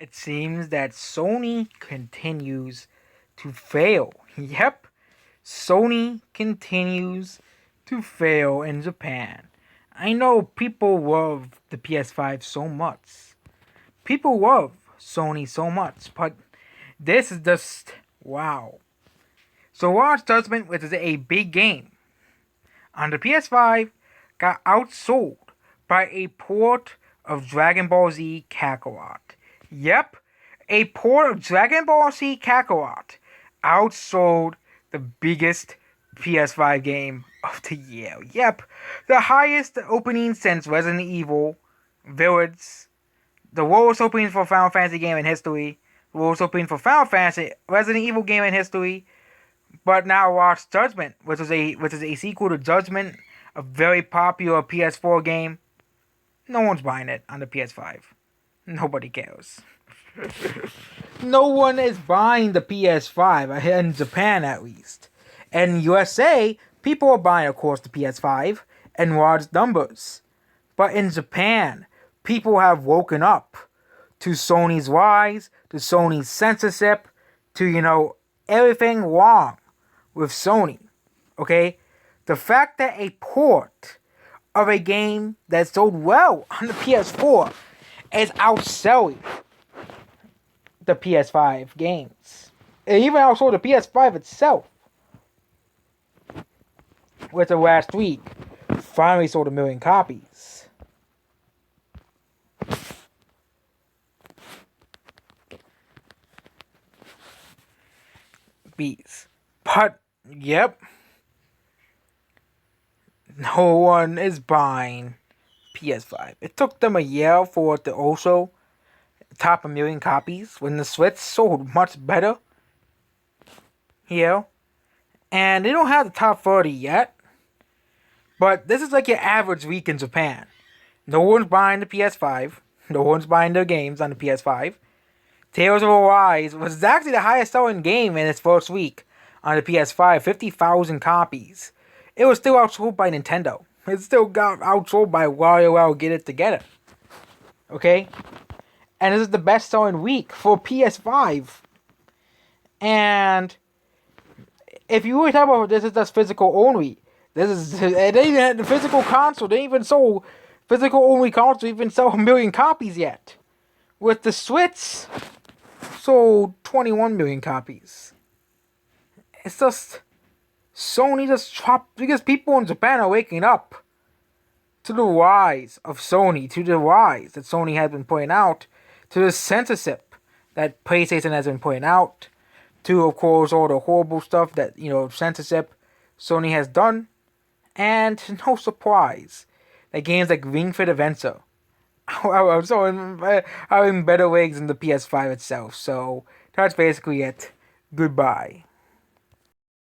It seems that Sony continues to fail. Yep, Sony continues to fail in Japan. I know people love the PS5 so much. People love Sony so much, but this is just wow. So Lost Judgment, which is a big game on the PS5, got outsold by a port of Dragon Ball Z Kakarot. Yep, a port of Dragon Ball Z Kakarot outsold the biggest PS5 game of the year. Yep, the highest opening since Resident Evil Village, the lowest opening for Final Fantasy game in history, the lowest opening for Final Fantasy Resident Evil game in history, but now Lost Judgment, which is a sequel to Judgment, a very popular PS4 game. No one's buying it on the PS5. Nobody cares. No one is buying the PS5 in Japan, at least. In USA, people are buying, of course, the PS5 in large numbers. But in Japan, people have woken up to Sony's lies, to Sony's censorship, to everything wrong with Sony. Okay? The fact that a port of a game that sold well on the PS4 is outselling the PS5 games. It even outsold the PS5 itself, which the last week finally sold 1 million copies. Bees. But, yep, no one is buying PS5. It took them a year for it to also top 1 million copies when the Switch sold much better. Here. And they don't have the top 30 yet. But this is like your average week in Japan. No one's buying the PS5. No one's buying their games on the PS5. Tales of Arise was actually the highest selling game in its first week on the PS5. 50,000 copies. It was still outsold by Nintendo. It still got outsold by WarioWare Get It Together. Okay? And this is the best selling week for PS5. And if you really talk about this is just physical only. They even had the physical console. They even sold physical only console. Even sell 1 million copies yet. With the Switch, sold 21 million copies. It's just Sony just dropped because people in Japan are waking up to the rise of Sony, to the rise that Sony has been pointing out, to the censorship that PlayStation has been pointing out, to, of course, all the horrible stuff that, censorship Sony has done. And no surprise that games like Ring Fit Adventure are having better legs than the PS5 itself. So that's basically it. Goodbye.